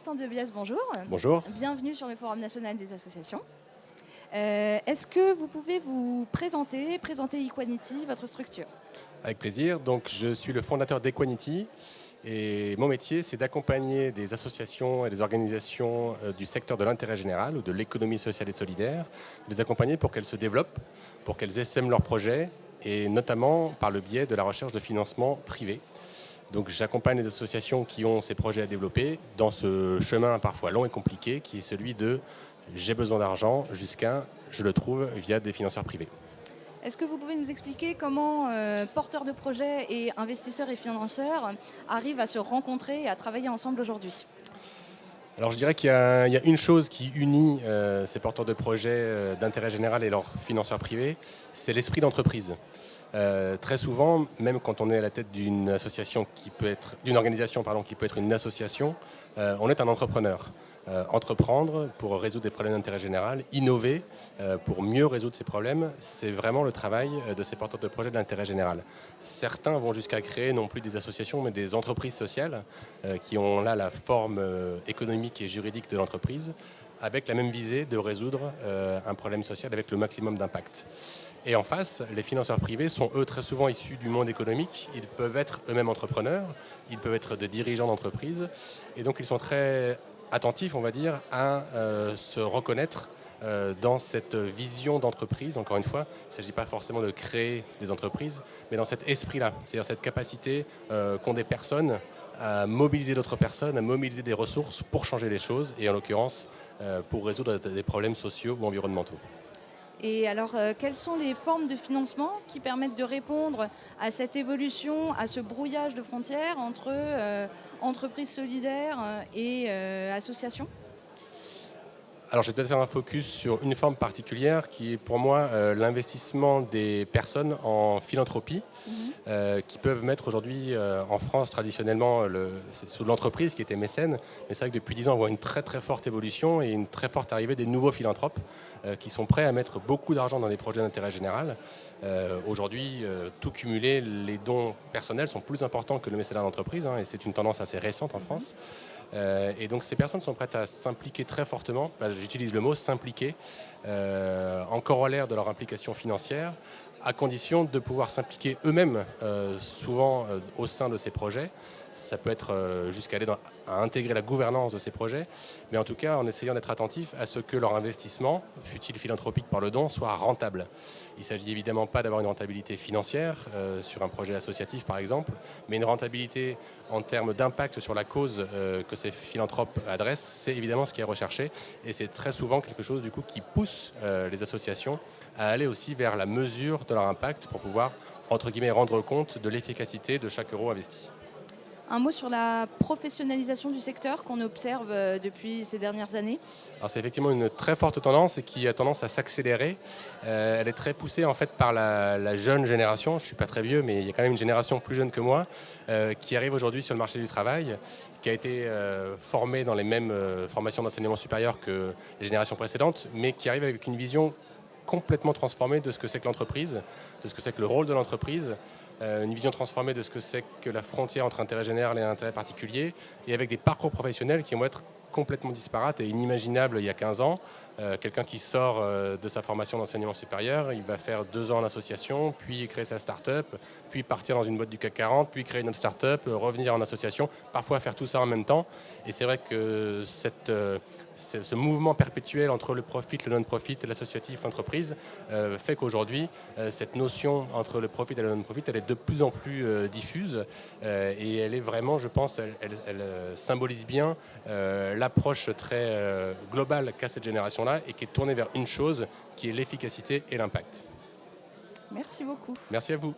Augustin Debiès, bonjour. Bonjour. Bienvenue sur le Forum national des associations. Est-ce que vous pouvez vous présenter Equanity, votre structure? Avec plaisir. Donc, je suis le fondateur d'Equanity et mon métier, c'est d'accompagner des associations et des organisations du secteur de l'intérêt général ou de l'économie sociale et solidaire, de les accompagner pour qu'elles se développent, pour qu'elles essaiment leurs projets et notamment par le biais de la recherche de financement privé. Donc, j'accompagne les associations qui ont ces projets à développer dans ce chemin parfois long et compliqué qui est celui de j'ai besoin d'argent jusqu'à je le trouve via des financeurs privés. Est-ce que vous pouvez nous expliquer comment porteurs de projets et investisseurs et financeurs arrivent à se rencontrer et à travailler ensemble aujourd'hui? Alors je dirais qu'il y a une chose qui unit ces porteurs de projets d'intérêt général et leurs financeurs privés, c'est l'esprit d'entreprise. Très souvent, même quand on est à la tête d'une association d'une organisation qui peut être une association, on est un entrepreneur. Entreprendre pour résoudre des problèmes d'intérêt général, innover pour mieux résoudre ces problèmes, c'est vraiment le travail de ces porteurs de projets d'intérêt général. Certains vont jusqu'à créer non plus des associations mais des entreprises sociales qui ont là la forme économique et juridique de l'entreprise avec la même visée de résoudre un problème social avec le maximum d'impact. Et en face, les financeurs privés sont eux très souvent issus du monde économique. Ils peuvent être eux-mêmes entrepreneurs, ils peuvent être des dirigeants d'entreprise et donc ils sont très attentifs, on va dire, à se reconnaître dans cette vision d'entreprise. Encore une fois, il ne s'agit pas forcément de créer des entreprises, mais dans cet esprit-là, c'est-à-dire cette capacité qu'ont des personnes à mobiliser d'autres personnes, à mobiliser des ressources pour changer les choses, et en l'occurrence, pour résoudre des problèmes sociaux ou environnementaux. Et alors, quelles sont les formes de financement qui permettent de répondre à cette évolution, à ce brouillage de frontières entre entreprises solidaires et associations? Alors, je vais peut-être faire un focus sur une forme particulière qui est pour moi l'investissement des personnes en philanthropie qui peuvent mettre aujourd'hui en France traditionnellement c'est sous l'entreprise qui était mécène, mais c'est vrai que depuis 10 ans on voit une très très forte évolution et une très forte arrivée des nouveaux philanthropes qui sont prêts à mettre beaucoup d'argent dans des projets d'intérêt général. Aujourd'hui, tout cumulé, les dons personnels sont plus importants que le mécénat d'entreprise et c'est une tendance assez récente en France. Et donc ces personnes sont prêtes à s'impliquer très fortement, j'utilise le mot s'impliquer, en corollaire de leur implication financière, à condition de pouvoir s'impliquer eux-mêmes, souvent au sein de ces projets. Ça peut être jusqu'à aller à intégrer la gouvernance de ces projets, mais en tout cas en essayant d'être attentif à ce que leur investissement, fût-il philanthropique par le don, soit rentable. Il ne s'agit évidemment pas d'avoir une rentabilité financière sur un projet associatif par exemple, mais une rentabilité en termes d'impact sur la cause que ces philanthropes adressent, c'est évidemment ce qui est recherché et c'est très souvent quelque chose du coup qui pousse les associations à aller aussi vers la mesure de leur impact pour pouvoir entre guillemets rendre compte de l'efficacité de chaque euro investi. Un mot sur la professionnalisation du secteur qu'on observe depuis ces dernières années. Alors c'est effectivement une très forte tendance et qui a tendance à s'accélérer. Elle est très poussée en fait par la jeune génération. Je ne suis pas très vieux, mais il y a quand même une génération plus jeune que moi qui arrive aujourd'hui sur le marché du travail, qui a été formée dans les mêmes formations d'enseignement supérieur que les générations précédentes, mais qui arrive avec une vision complètement transformée de ce que c'est que l'entreprise, de ce que c'est que le rôle de l'entreprise, une vision transformée de ce que c'est que la frontière entre intérêt général et intérêt particulier, et avec des parcours professionnels qui vont être complètement disparates et inimaginables il y a 15 ans. Quelqu'un qui sort de sa formation d'enseignement supérieur, il va faire 2 ans en association, puis créer sa start-up, puis partir dans une boîte du CAC 40, puis créer une autre start-up, revenir en association, parfois faire tout ça en même temps. Et c'est vrai que ce mouvement perpétuel entre le profit, le non-profit, l'associatif, l'entreprise, fait qu'aujourd'hui, cette notion entre le profit et le non-profit, elle est de plus en plus diffuse et elle est vraiment, je pense, elle symbolise bien l'approche très globale qu'a cette génération-là et qui est tournée vers une chose, qui est l'efficacité et l'impact. Merci beaucoup. Merci à vous.